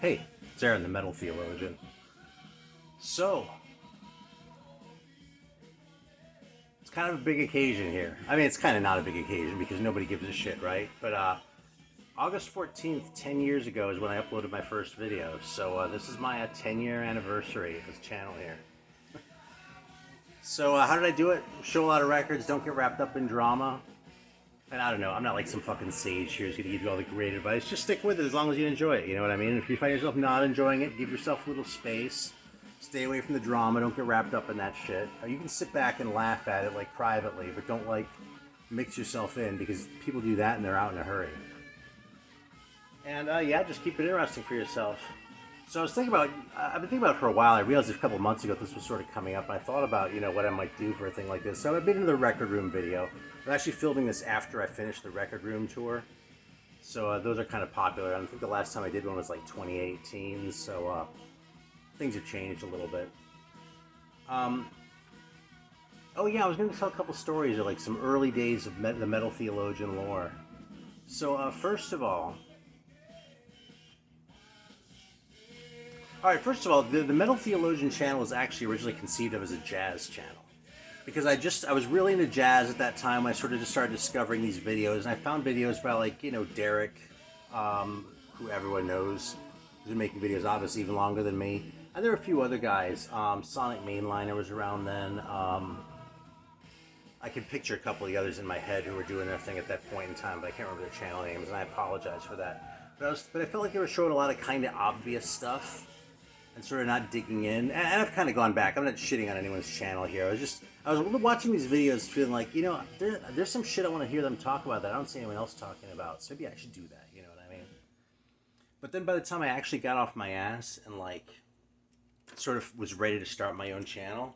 Hey, it's Aaron, the Metal Theologian. So, it's kind of a big occasion here. I mean, it's kind of not a big occasion because nobody gives a shit, right? But August 14th, 10 years ago is when I uploaded my first video. So this is my 10-year anniversary of this channel here. So how did I do it? Show a lot of records, don't get wrapped up in drama. And I don't know, I'm not like some fucking sage here who's gonna give you all the great advice. Just stick with it as long as you enjoy it, you know what I mean? If you find yourself not enjoying it, give yourself a little space. Stay away from the drama, don't get wrapped up in that shit. You can sit back and laugh at it like privately, but don't like mix yourself in because people do that and they're out in a hurry. And yeah, just keep it interesting for yourself. So I was thinking about, I've been thinking about it for a while. I realized a couple of months ago this was sort of coming up. And I thought about, what I might do for a thing like this. So I've been in the Record Room video. I'm actually filming this after I finished the Record Room tour. So those are kind of popular. I think the last time I did one was like 2018. So things have changed a little bit. Oh yeah, I was going to tell a couple stories of like some early days of the Metal Theologian lore. So first of all, the Metal Theologian channel was actually originally conceived of as a jazz channel. Because I was really into jazz at that time. I sort of just started discovering these videos. And I found videos by like, Derek, who everyone knows, who's been making videos obviously even longer than me. And there were a few other guys. Sonic Mainliner was around then. I could picture a couple of the others in my head who were doing their thing at that point in time, but I can't remember their channel names, and I apologize for that. But I felt like they were showing a lot of kind of obvious stuff. And sort of not digging in, and I've kind of gone back. I'm not shitting on anyone's channel here. I was watching these videos, feeling like, there's some shit I want to hear them talk about that I don't see anyone else talking about. So maybe I should do that. You know what I mean? But then by the time I actually got off my ass and like, sort of was ready to start my own channel,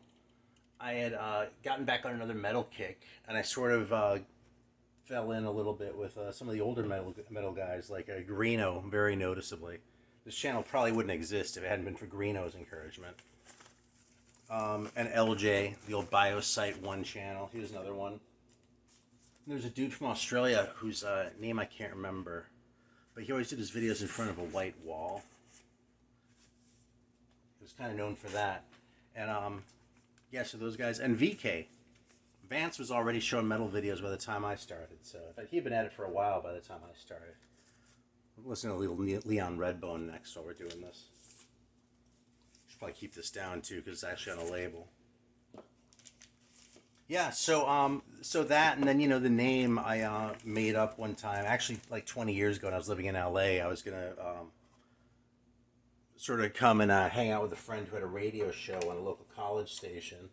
I had gotten back on another metal kick, and I sort of fell in a little bit with some of the older metal guys, like Greeno, very noticeably. This channel probably wouldn't exist if it hadn't been for Greeno's encouragement. And LJ, the old Biosite 1 channel, he was another one. And there's a dude from Australia whose name I can't remember, but he always did his videos in front of a white wall. He was kind of known for that. And yeah, so those guys. And VK. Vance was already showing metal videos by the time I started, so in fact, he'd been at it for a while by the time I started. Listen to little Leon Redbone next while we're doing this. Should probably keep this down too because it's actually on a label. Yeah, so that, and then the name I made up one time, actually like 20 years ago when I was living in LA. I was gonna sort of come and hang out with a friend who had a radio show on a local college station,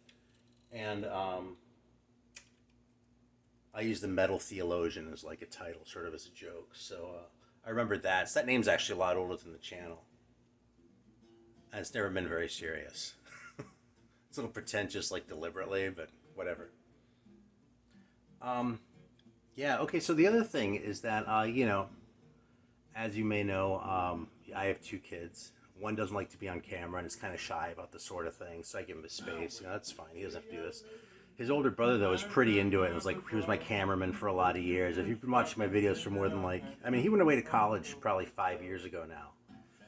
and I used the Metal Theologian as like a title, sort of as a joke. So I remember that. So that name's actually a lot older than the channel. And it's never been very serious. It's a little pretentious, like deliberately, but whatever. Yeah, okay, so the other thing is that, as you may know, I have 2 kids. One doesn't like to be on camera and is kind of shy about the sort of thing, so I give him his space. That's fine. He doesn't have to do this. His older brother, though, was pretty into it. It was like, he was my cameraman for a lot of years. If you've been watching my videos for more than he went away to college probably 5 years ago now.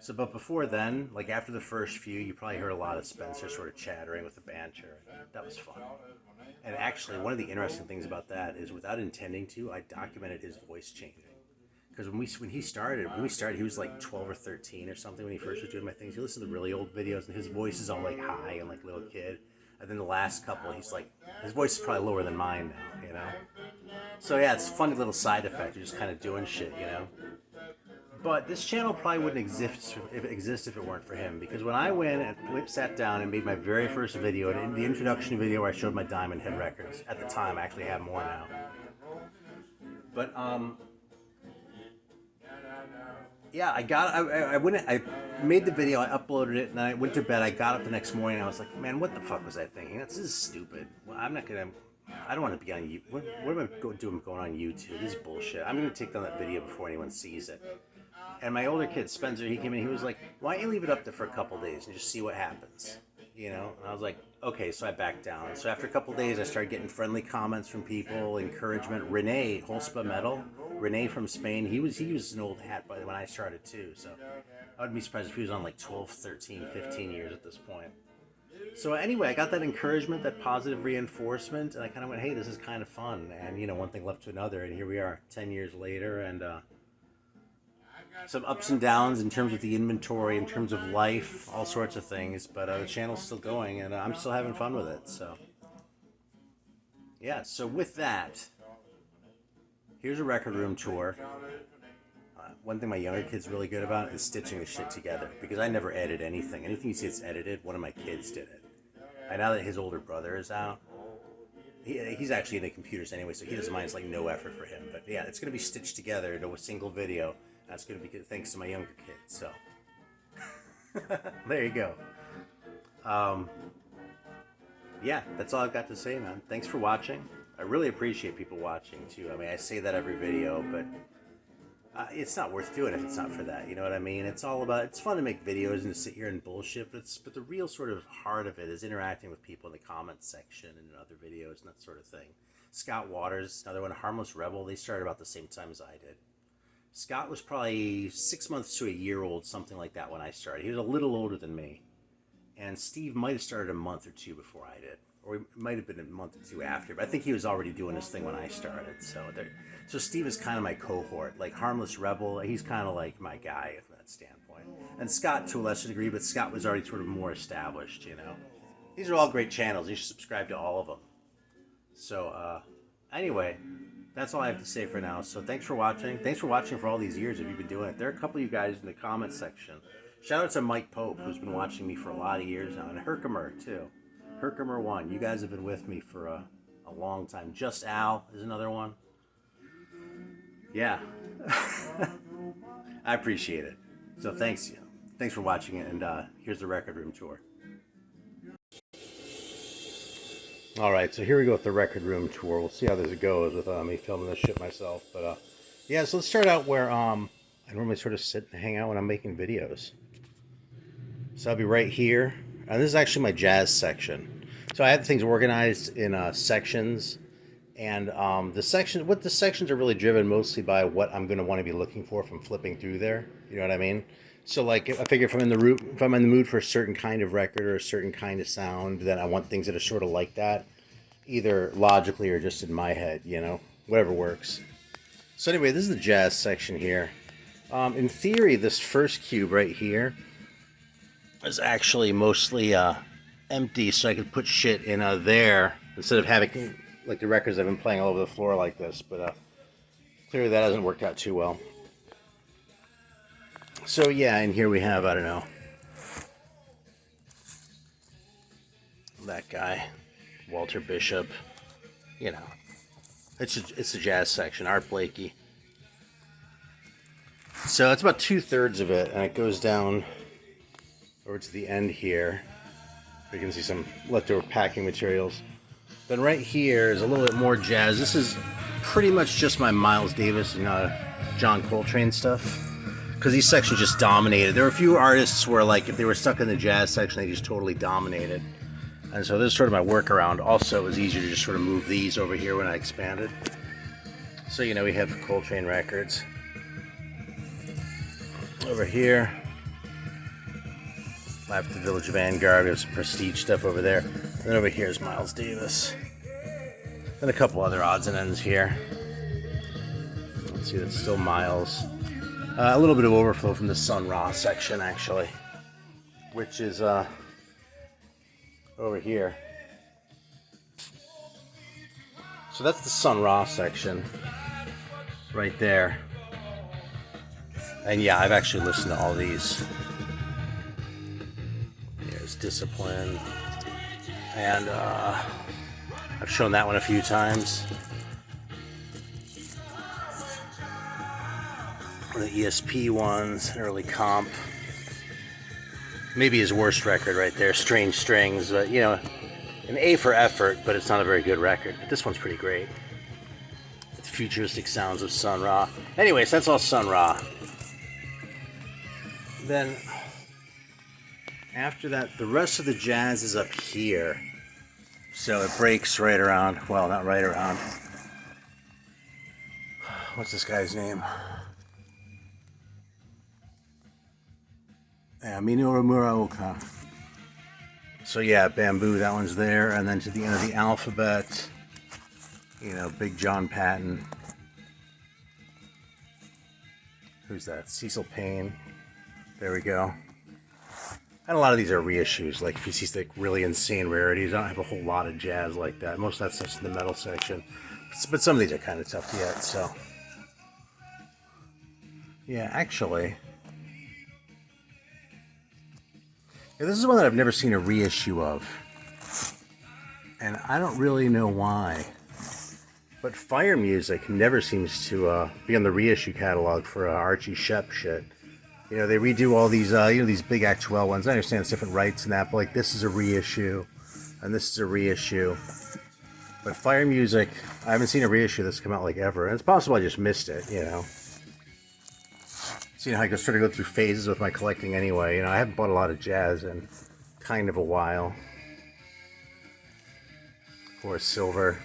So, but before then, like after the first few, you probably heard a lot of Spencer sort of chattering with the banter. That was fun. And actually, one of the interesting things about that is without intending to, I documented his voice changing. Because when he started, he was like 12 or 13 or something when he first was doing my things. You listen to the really old videos and his voice is all like high and like little kid. And then the last couple, he's like, his voice is probably lower than mine now, So yeah, it's a funny little side effect. You're just kind of doing shit, But this channel probably wouldn't exist if it weren't for him. Because when I went and sat down and made my very first video, the introduction video where I showed my Diamond Head records, at the time, I actually have more now. But, yeah, I made the video, I uploaded it, and then I went to bed. I got up the next morning, and I was like, man, what the fuck was I thinking? This is stupid. Well, I don't want to be on YouTube. What am I doing going on YouTube? This is bullshit. I'm going to take down that video before anyone sees it. And my older kid, Spencer, he came in, he was like, why don't you leave it up there for a couple days and just see what happens? you know? And I was like, okay, so I backed down. So after a couple days, I started getting friendly comments from people, encouragement. Renee, Holspa Metal, Renee from Spain, he was an old hat by when I started too, so I wouldn't be surprised if he was on like 12, 13, 15 years at this point. So anyway, I got that encouragement, that positive reinforcement, and I kind of went, hey, this is kind of fun. And, you know, one thing left to another, and here we are 10 years later, and some ups and downs in terms of the inventory, in terms of life, all sorts of things, but the channel's still going, and I'm still having fun with it, so. Yeah, so with that, here's a record room tour. One thing my younger kid's really good about is stitching the shit together, because I never edit anything. Anything you see that's edited, one of my kids did it. And now that his older brother is out, he's actually into computers anyway, so he doesn't mind. It's like no effort for him. But yeah, it's going to be stitched together into a single video. That's going to be thanks to my younger kid, so. There you go. Yeah, that's all I've got to say, man. Thanks for watching. I really appreciate people watching, too. I mean, I say that every video, but it's not worth doing if it's not for that, you know what I mean? It's all about, it's fun to make videos and to sit here and bullshit, but the real sort of heart of it is interacting with people in the comments section and in other videos and that sort of thing. Scott Waters, another one, Harmless Rebel, they started about the same time as I did. Scott was probably 6 months to a year old, something like that when I started. He was a little older than me. And Steve might have started a month or two before I did. Or it might have been a month or two after, but I think he was already doing this thing when I started. So Steve is kind of my cohort, like Harmless Rebel. He's kind of like my guy from that standpoint. And Scott to a lesser degree, but Scott was already sort of more established, you know. These are all great channels. You should subscribe to all of them. So anyway, that's all I have to say for now. So thanks for watching. Thanks for watching for all these years if you've been doing it. There are a couple of you guys in the comments section. Shout out to Mike Pope, who's been watching me for a lot of years now, and Herkimer too. Herkimer 1, you guys have been with me for a long time. Just Al is another one. Yeah. I appreciate it. So thanks for watching it, and here's the record room tour. Alright, so here we go with the record room tour. We'll see how this goes with me filming this shit myself. But yeah, so let's start out where I normally sort of sit and hang out when I'm making videos. So I'll be right here. This is actually my jazz section. So I have things organized in sections, and the sections are really driven mostly by what I'm going to want to be looking for from flipping through there. You know what I mean? So like, I figure if I'm in the mood for a certain kind of record or a certain kind of sound, then I want things that are sort of like that, either logically or just in my head. You know, whatever works. So anyway, this is the jazz section here. In theory, this first cube right here is actually mostly empty, so I could put shit in there instead of having like the records I've been playing all over the floor like this. But clearly that hasn't worked out too well. So yeah, and here we have, I don't know, that guy, Walter Bishop. You know, it's a jazz section. Art Blakey. So it's about 2/3 of it, and it goes down over to the end here. You can see some leftover packing materials. Then right here is a little bit more jazz. This is pretty much just my Miles Davis and John Coltrane stuff, because these sections just dominated. There were a few artists where, like, if they were stuck in the jazz section, they just totally dominated. And so this is sort of my workaround. Also, it was easier to just sort of move these over here when I expanded. So, you know, we have Coltrane records over here. I have the Village Vanguard. We have some Prestige stuff over there. And then over here is Miles Davis. And a couple other odds and ends here. Let's see, that's still Miles. A little bit of overflow from the Sun Ra section, actually, which is over here. So that's the Sun Ra section right there. And yeah, I've actually listened to all these. There's Discipline. And I've shown that one a few times. The ESP ones, early comp. Maybe his worst record right there, Strange Strings. But, you know, an A for effort, but it's not a very good record. But this one's pretty great. It's futuristic sounds of Sun Ra. Anyways, that's all Sun Ra. Then After that, the rest of the jazz is up here. So it breaks right around, well, not right around. What's this guy's name? Yeah, Minoru Muraoka. So yeah, Bamboo, that one's there. And then to the end of the alphabet, you know, Big John Patton. Who's that? Cecil Payne. There we go. And a lot of these are reissues. Like if you see like really insane rarities, I don't have a whole lot of jazz like that. Most of that stuff's in the metal section. But some of these are kind of tough to get, so. Yeah, actually. Yeah, this is one that I've never seen a reissue of. And I don't really know why. But Fire Music never seems to be on the reissue catalog for Archie Shepp shit. You know, they redo all these, these big actual ones. I understand it's different rights and that, but like this is a reissue. And this is a reissue. But Fire Music, I haven't seen a reissue that's come out like ever. And it's possible I just missed it, you know. So, you know, I can sort of go through phases with my collecting anyway. You know, I haven't bought a lot of jazz in kind of a while. Or silver.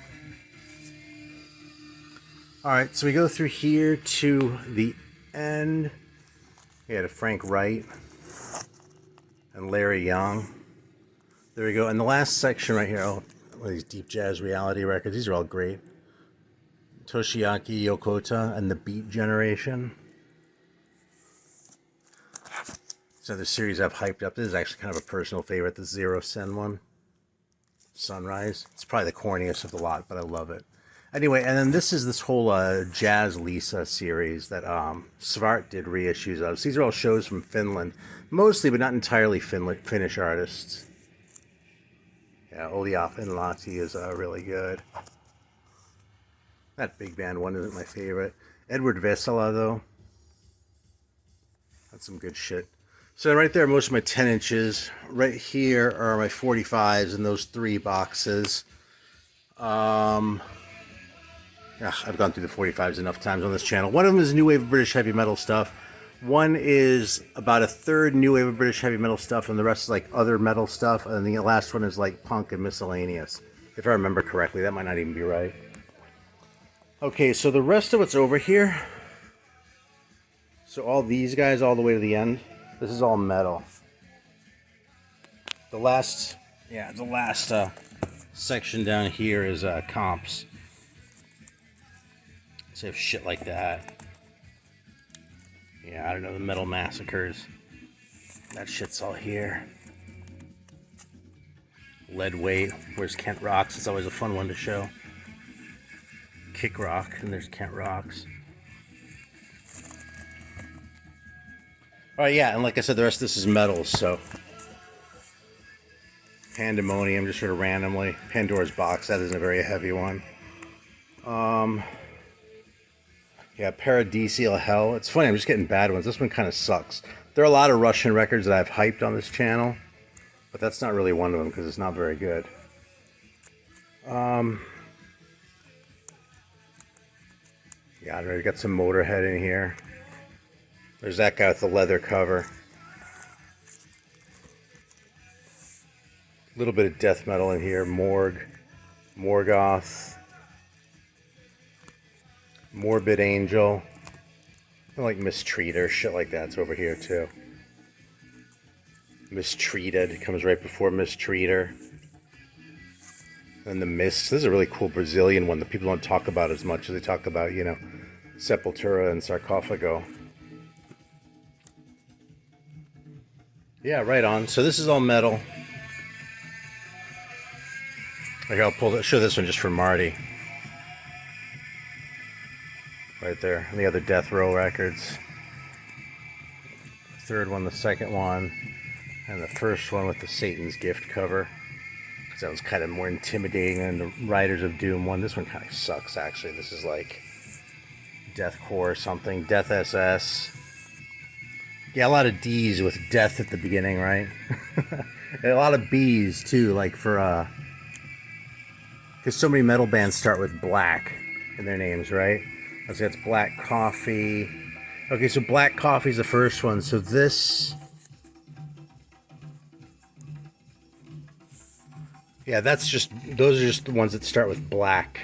Alright, so we go through here to the end. We had a Frank Wright and Larry Young. There we go. And the last section right here, one of these deep jazz reality records. These are all great. Toshiaki Yokota and the Beat Generation. So the series I've hyped up. This is actually kind of a personal favorite, the Zero Sen one. Sunrise. It's probably the corniest of the lot, but I love it. Anyway, and then this is this whole Jazz Lisa series that Svart did reissues of. So these are all shows from Finland. Mostly, but not entirely Finnish artists. Yeah, Olli Inlahti is really good. That big band one isn't my favorite. Edward Vesala, though. That's some good shit. So right there, most of my 10 inches. Right here are my 45s in those 3 boxes. I've gone through the 45s enough times on this channel. One of them is new wave of British heavy metal stuff. One is about a third new wave of British heavy metal stuff, and the rest is like other metal stuff. And the last one is like punk and miscellaneous. If I remember correctly, that might not even be right. Okay, so the rest of what's over here. So all these guys all the way to the end. This is all metal. The last section down here is comps. So have shit like that. Yeah, I don't know, the Metal Massacres. That shit's all here. Lead Weight. Where's Kent Rocks? It's always a fun one to show. Kick Rock, and there's Kent Rocks. Alright, yeah, and like I said, the rest of this is metal, so. Pandemonium, just sort of randomly. Pandora's Box, that isn't a very heavy one. Yeah, Paradisial Hell. It's funny, I'm just getting bad ones. This one kind of sucks. There are a lot of Russian records that I've hyped on this channel, but that's not really one of them because it's not very good. Yeah, I already got some Motorhead in here. There's that guy with the leather cover. A little bit of death metal in here. Morgue, Morgoth, Morbid Angel. I like Mistreater, shit like that's over here too. Mistreated comes right before Mistreater. And the Mist. This is a really cool Brazilian one that people don't talk about as much as they talk about, you know, Sepultura and Sarcophago. Yeah, right on. So this is all metal. Like I'll show this one just for Marty. Right there. And the other Death Row records. The third one, the second one, and the first one with the Satan's Gift cover. Because that was kind of more intimidating than the Riders of Doom one. This one kind of sucks, actually. This is like Deathcore or something. Death SS. Yeah, a lot of D's with death at the beginning, right? And a lot of B's, too, like for, because so many metal bands start with black in their names, right? So that's Black Coffee. Okay, so Black Coffee's the first one. So this Yeah, those are just the ones that start with black.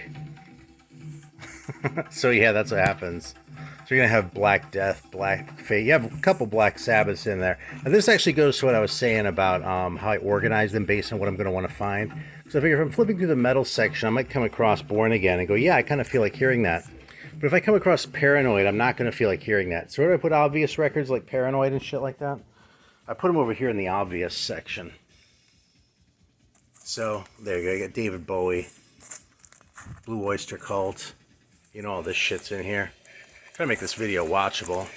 So yeah, that's what happens. So you're gonna have Black Death, Black Fate. You have a couple Black Sabbaths in there. And this actually goes to what I was saying about how I organize them based on what I'm gonna want to find. So I figure if I'm flipping through the metal section, I might come across Born Again and go, yeah, I kind of feel like hearing that. But if I come across Paranoid, I'm not gonna feel like hearing that. So where do I put obvious records like Paranoid and shit like that? I put them over here in the obvious section. So there you go. You got David Bowie, Blue Oyster Cult. You know all this shit's in here. Trying to make this video watchable.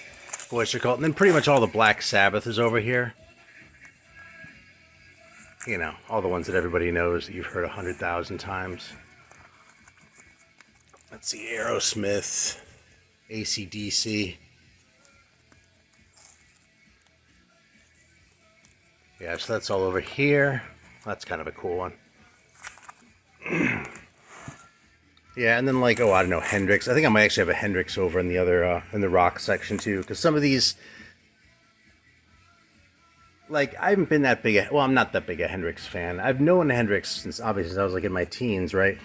Oyster Cult, and then pretty much all the Black Sabbath is over here. You know, all the ones that everybody knows that you've heard 100,000 times. Let's see, Aerosmith, AC/DC. Yeah, so that's all over here. That's kind of a cool one. Yeah, and then like, oh, I don't know, Hendrix. I think I might actually have a Hendrix over in the other, in the rock section too, because some of these, like, I haven't been that big, well, I'm not that big a Hendrix fan. I've known Hendrix since, obviously, since I was like in my teens, right?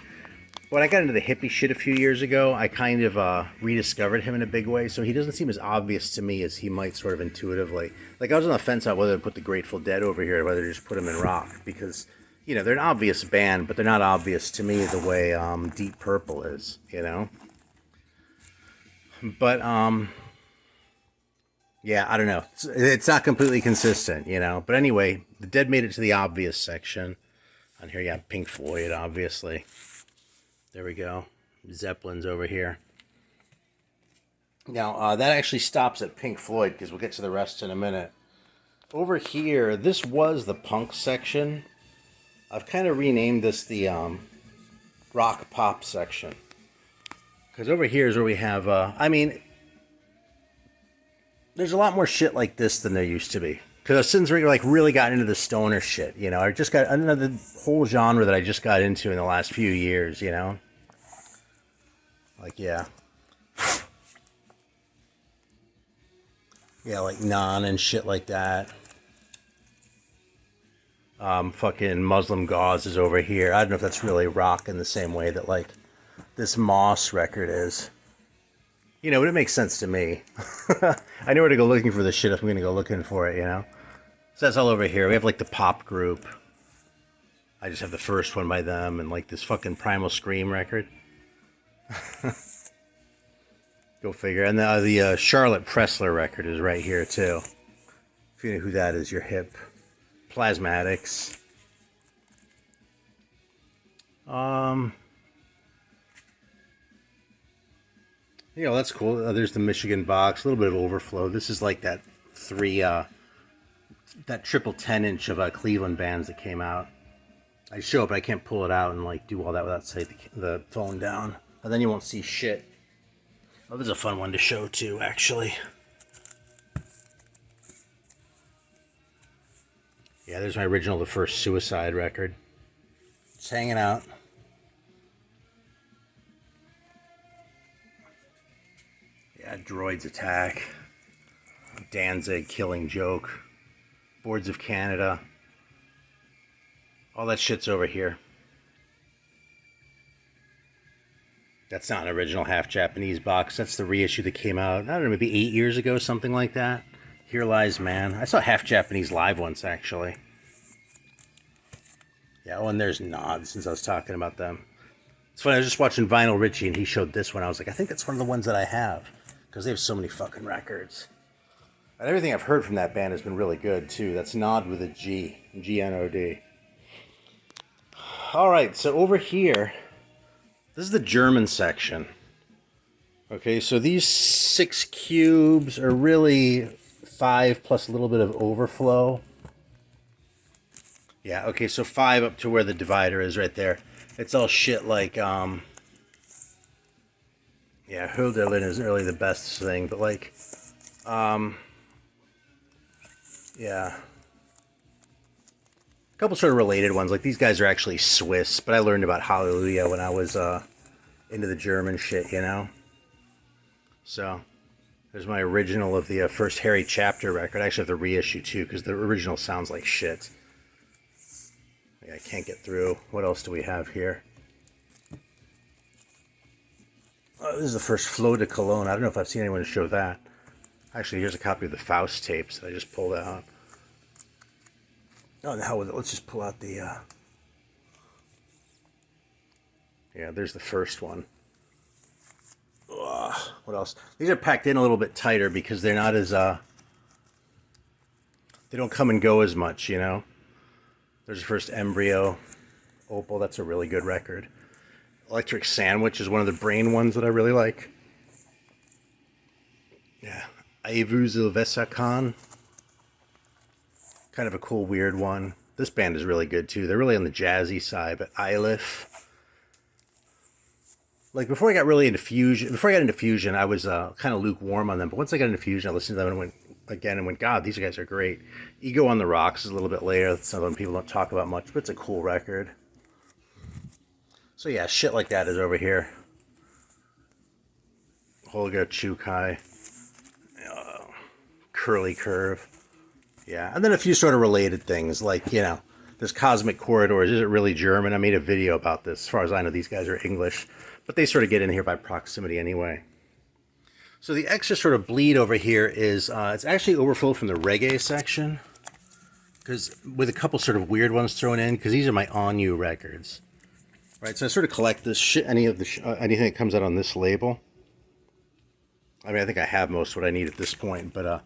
When I got into the hippie shit a few years ago, I kind of rediscovered him in a big way, so he doesn't seem as obvious to me as he might sort of intuitively. Like, I was on the fence on whether to put the Grateful Dead over here or whether to just put him in rock, because, you know, they're an obvious band, but they're not obvious to me the way Deep Purple is, you know? But, yeah, I don't know. It's not completely consistent, you know? But anyway, the Dead made it to the obvious section. On here you have Pink Floyd, obviously. There we go. Zeppelin's over here. Now, that actually stops at Pink Floyd, because we'll get to the rest in a minute. Over here, this was the punk section. I've kind of renamed this the rock pop section. Because over here is where we have, I mean, there's a lot more shit like this than there used to be. Because since we like really got into the stoner shit, you know, I just got another whole genre that I just got into in the last few years, you know. Like, yeah. Yeah, like Non and shit like that. Fucking Muslim Gauze is over here. I don't know if that's really rock in the same way that, like, this Moss record is. You know, but it makes sense to me. I know where to go looking for this shit if I'm going to go looking for it, you know? So that's all over here. We have, like, the pop group. I just have the first one by them and, like, this fucking Primal Scream record. Go figure. And the Charlotte Pressler record is right here, too. If you know who that is, you're hip. Plasmatics. You know, that's cool. There's the Michigan box. A little bit of overflow. This is like that that triple 10-inch of Cleveland bands that came out. I show it, but I can't pull it out and like do all that without setting the phone down. And then you won't see shit. Oh, this is a fun one to show too, actually. Yeah, there's my original The First Suicide record. It's hanging out. Yeah, Droids Attack. Danzig, Killing Joke. Boards of Canada. All that shit's over here. That's not an original half Japanese box. That's the reissue that came out, I don't know, maybe 8 years ago, something like that. Here Lies Man. I saw Half Japanese live once, actually. Yeah, oh, and there's Nod, since I was talking about them. It's funny, I was just watching Vinyl Richie, and he showed this one. I was like, I think that's one of the ones that I have. Because they have so many fucking records. And everything I've heard from that band has been really good, too. That's Nod with a G. G-N-O-D. Alright, so over here, this is the German section. Okay, so these 6 cubes are really 5 plus a little bit of overflow. Yeah, okay, so 5 up to where the divider is right there. It's all shit like, yeah, Hölderlin isn't really the best thing, but like, yeah. A couple sort of related ones, like these guys are actually Swiss, but I learned about Hallelujah when I was, into the German shit, you know? So, there's my original of the first Harry Chapter record. I actually have the reissue too, because the original sounds like shit. Yeah, I can't get through. What else do we have here? Oh, this is the first Flow de Cologne. I don't know if I've seen anyone show that. Actually, here's a copy of the Faust tapes that I just pulled out. Oh, the hell with it. Let's just pull out the... Yeah, there's the first one. Ugh, what else? These are packed in a little bit tighter because they're not as... They don't come and go as much, you know? There's the first Embryo. Opal, that's a really good record. Electric Sandwich is one of the Brain ones that I really like. Yeah. Avez Ilvesakan. Kind of a cool, weird one. This band is really good, too. They're really on the jazzy side, but Ilif. Like, before I got really into Fusion, I was kind of lukewarm on them. But once I got into Fusion, I listened to them and went, God, these guys are great. Ego on the Rocks is a little bit later. That's something people don't talk about much, but it's a cool record. So yeah, shit like that is over here. Holga Chukai. Curly Curve. Yeah, and then a few sort of related things, like, you know, this Cosmic Corridors. Is it really German? I made a video about this. As far as I know, these guys are English. But they sort of get in here by proximity anyway. So the extra sort of bleed over here is, it's actually overflow from the Reggae Section. Because with a couple sort of weird ones thrown in, because these are my On You records. Right, so I sort of collect this shit, anything that comes out on this label. I mean, I think I have most of what I need at this point, but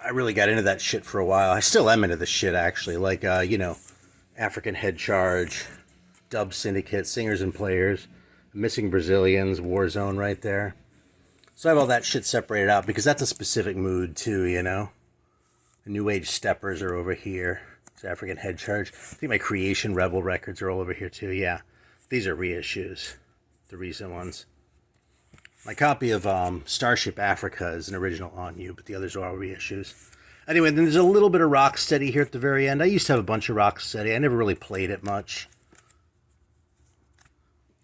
I really got into that shit for a while. I still am into the shit, actually. Like, you know, African Head Charge, Dub Syndicate, Singers and Players, Missing Brazilians, Warzone right there. So I have all that shit separated out because that's a specific mood, too, you know? The New Age Steppers are over here. It's African Head Charge. I think my Creation Rebel records are all over here, too. Yeah, these are reissues, the recent ones. My copy of Starship Africa is an original On You, but the others are all reissues. Anyway, then there's a little bit of Rocksteady here at the very end. I used to have a bunch of Rocksteady. I never really played it much.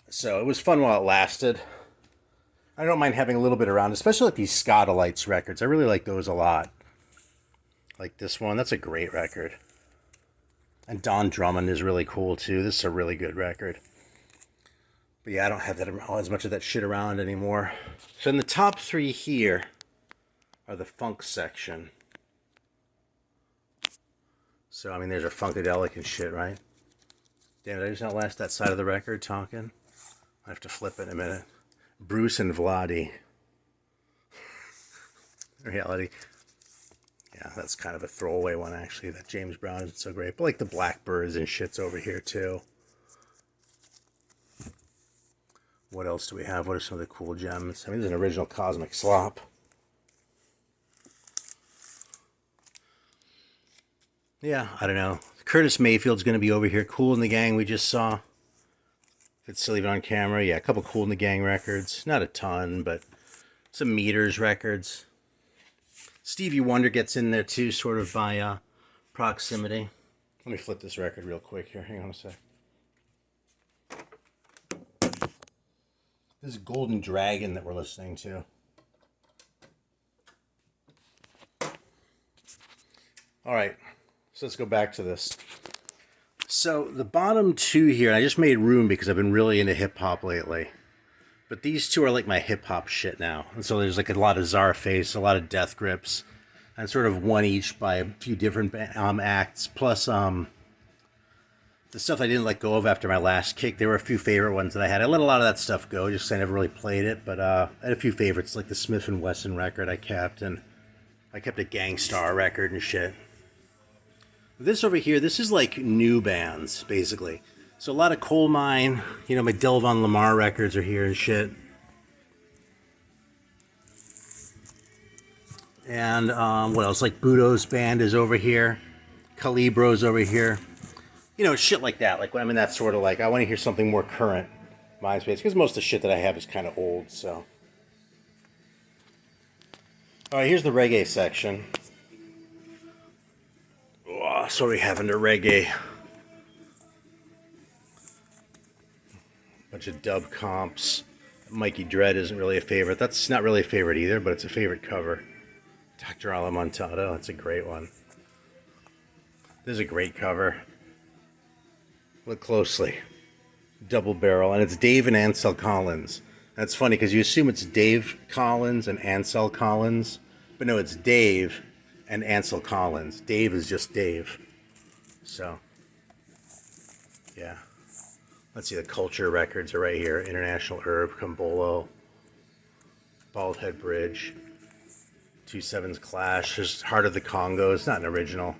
So it was fun while it lasted. I don't mind having a little bit around, especially like these Scotalites records. I really like those a lot. Like this one, that's a great record. And Don Drummond is really cool too. This is a really good record. But yeah, I don't have that as much of that shit around anymore. So in the top three here are the Funk Section. So, I mean, there's a Funkadelic and shit, right? Damn, did I just outlast that side of the record talking? I have to flip it in a minute. Bruce and Vladi. Reality. Yeah, that's kind of a throwaway one, actually. That James Brown isn't so great. But like the Blackbirds and shit's over here, too. What else do we have? What are some of the cool gems? I mean, there's an original Cosmic Slop. Yeah, I don't know. Curtis Mayfield's going to be over here. Cool in the Gang we just saw. If it's still even on camera. Yeah, a couple Cool in the Gang records. Not a ton, but some Meters records. Stevie Wonder gets in there too, sort of by proximity. Let me flip this record real quick here. Hang on a sec. This is Golden Dragon that we're listening to. All right, so let's go back to this. So the bottom two here, I just made room because I've been really into hip-hop lately. But these two are like my hip-hop shit now. And so there's like a lot of Czarface, a lot of Death Grips, and sort of one each by a few different acts, plus the stuff I didn't let go of after my last kick. There were a few favorite ones that I had. I let a lot of that stuff go, just because I never really played it. But I had a few favorites, like the Smith & Wesson record I kept, and I kept a Gangstar record and shit. This over here, this is like new bands, basically. So a lot of Coal Mine, you know, my Delvon Lamar records are here and shit. And what else? Like Budo's band is over here. Calibro's over here. You know, shit like that. Like, I mean, that's sort of like, I want to hear something more current, MySpace, because most of the shit that I have is kind of old, so. All right, here's the Reggae Section. Oh, so we have into reggae. Bunch of dub comps. Mikey Dread isn't really a favorite. That's not really a favorite either, but it's a favorite cover. Dr. Alamontado, that's a great one. This is a great cover. Look closely. Double barrel, and it's Dave and Ansel Collins. That's funny because you assume it's Dave Collins and Ansel Collins, but no, it's Dave and Ansel Collins. Dave is just Dave. So, yeah. Let's see, the Culture records are right here. International Herb, Kumbolo, Bald Head Bridge, 2/7's Clash. There's Heart of the Congo. It's not an original.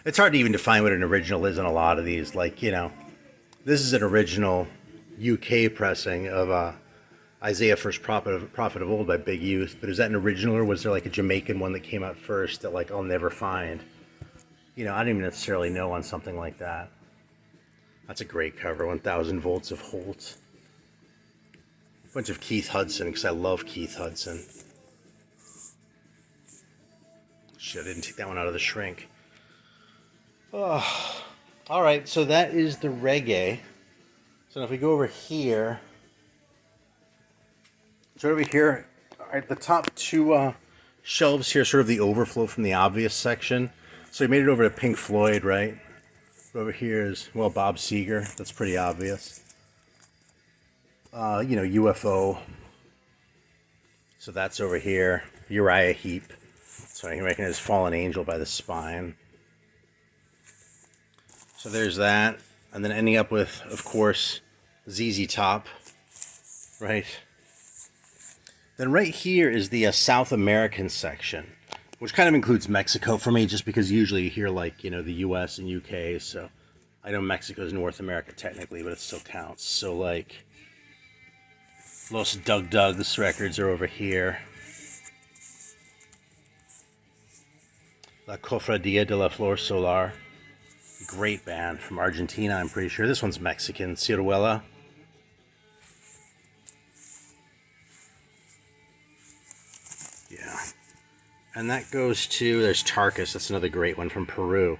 It's hard to even define what an original is on a lot of these. Like, you know, this is an original UK pressing of Isaiah First Prophet of Old by Big Youth. But is that an original, or was there like a Jamaican one that came out first that like I'll never find? You know, I don't even necessarily know on something like that. That's a great cover. 1000 Volts of Holt. A bunch of Keith Hudson, because I love Keith Hudson. Shit, I didn't take that one out of the shrink. Oh, all right, so that is the reggae. So if we go over here, so over here, all right, the top two shelves here, sort of the overflow from the obvious section. So we made it over to Pink Floyd, right? Over here is, well, Bob Seger. That's pretty obvious. You know, UFO. So that's over here. Uriah Heep. So I can recognize Fallen Angel by the Spine. So there's that. And then ending up with, of course, ZZ Top. Right? Then right here is the South American section, which kind of includes Mexico for me, just because usually you hear, like, you know, the US and UK. So I know Mexico's North America technically, but it still counts. So, like, Los Doug's records are over here. La Cofradía de la Flor Solar. Great band from Argentina, I'm pretty sure. This one's Mexican. Ciruela. Yeah. And that goes to, there's Tarkus. That's another great one from Peru.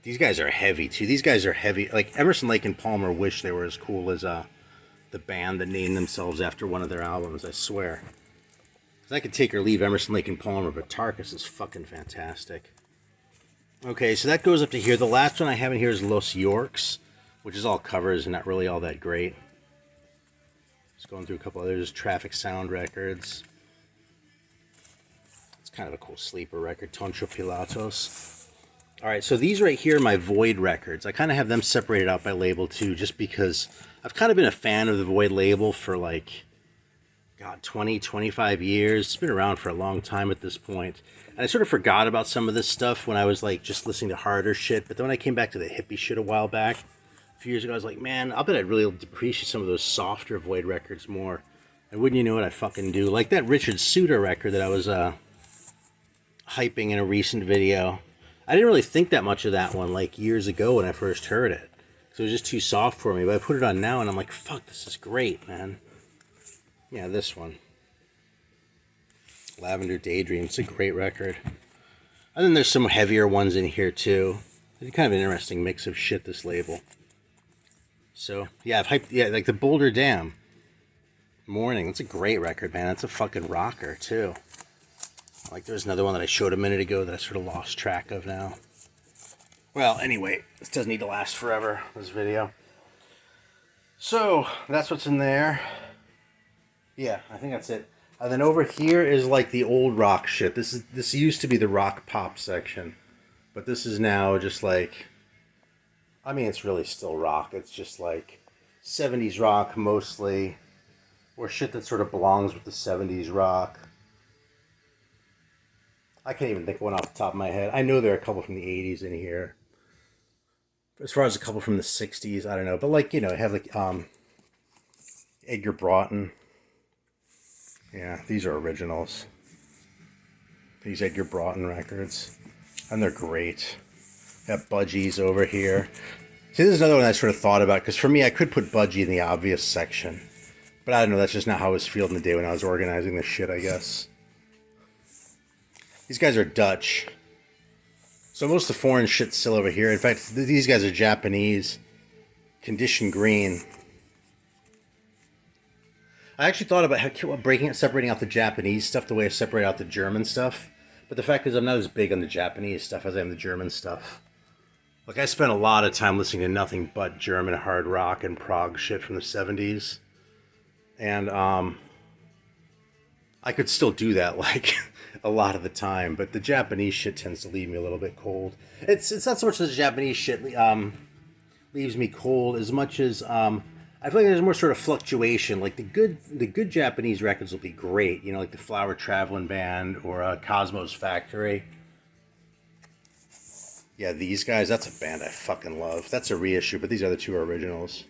These guys are heavy, too. These guys are heavy. Like, Emerson, Lake and Palmer wish they were as cool as the band that named themselves after one of their albums, I swear. Because I could take or leave Emerson, Lake and Palmer, but Tarkus is fucking fantastic. Okay, so that goes up to here. The last one I have in here is Los Yorks, which is all covers and not really all that great. Just going through a couple others. Traffic Sound records. It's kind of a cool sleeper record. Toncho Pilatos. Alright, so these right here are my Void records. I kind of have them separated out by label too, just because I've kind of been a fan of the Void label for like, God, 20, 25 years. It's been around for a long time at this point. And I sort of forgot about some of this stuff when I was like just listening to harder shit. But then when I came back to the hippie shit a while back, a few years ago, I was like, man, I'll bet I'd really appreciate some of those softer Void records more. And wouldn't you know what I fucking do? Like that Richard Suter record that I was hyping in a recent video. I didn't really think that much of that one like years ago when I first heard it. So it was just too soft for me. But I put it on now and I'm like, fuck, this is great, man. Yeah, this one. Lavender Daydream. It's a great record. And then there's some heavier ones in here too. It's kind of an interesting mix of shit, this label. So, yeah, I've hyped, yeah, like the Boulder Dam. Morning. That's a great record, man. That's a fucking rocker too. Like there's another one that I showed a minute ago that I sort of lost track of now. Well, anyway, this doesn't need to last forever, this video. So, that's what's in there. Yeah, I think that's it. And then over here is like the old rock shit. This used to be the rock pop section. But this is now just like, I mean, it's really still rock. It's just like 70s rock mostly. Or shit that sort of belongs with the 70s rock. I can't even think of one off the top of my head. I know there are a couple from the 80s in here. As far as a couple from the 60s, I don't know. But like, you know, I have like Edgar Broughton. Yeah, these are originals. These Edgar Broughton records. And they're great. Got Budgies over here. See, this is another one I sort of thought about. Because for me, I could put Budgie in the obvious section. But I don't know, that's just not how I was feeling the day when I was organizing this shit, I guess. These guys are Dutch. So most of the foreign shit's still over here. In fact, these guys are Japanese. Condition Green. I actually thought about separating out the Japanese stuff the way I separate out the German stuff. But the fact is, I'm not as big on the Japanese stuff as I am the German stuff. Like, I spent a lot of time listening to nothing but German hard rock and prog shit from the 70s. And, I could still do that, like, a lot of the time. But the Japanese shit tends to leave me a little bit cold. It's not so much that the Japanese shit, leaves me cold as much as, I feel like there's more sort of fluctuation. Like the good Japanese records will be great, you know, like the Flower Traveling Band or Cosmo's Factory. Yeah, these guys, that's a band I fucking love. That's a reissue, but these other two are originals.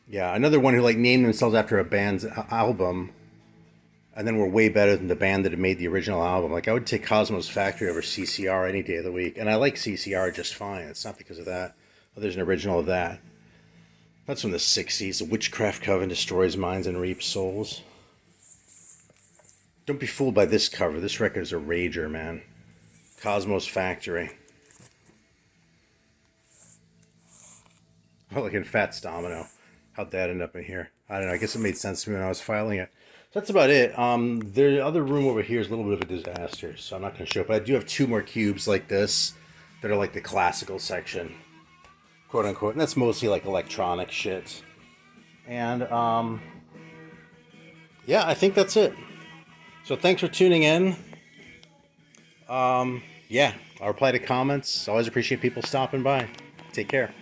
Yeah, another one who like named themselves after a band's album, and then were way better than the band that had made the original album. Like I would take Cosmo's Factory over CCR any day of the week, and I like CCR just fine. It's not because of that. Oh, there's an original of that. That's from the 60s. The Witchcraft Coven destroys minds and reaps souls. Don't be fooled by this cover. This record is a rager, man. Cosmo's Factory. Oh, like in Fats Domino. How'd that end up in here? I don't know. I guess it made sense to me when I was filing it. So that's about it. The other room over here is a little bit of a disaster, so I'm not going to show it. But I do have 2 more cubes like this that are like the classical section, quote unquote, and that's mostly like electronic shit. And yeah, I think that's it. So thanks for tuning in. Yeah, I'll reply to comments. Always appreciate people stopping by. Take care.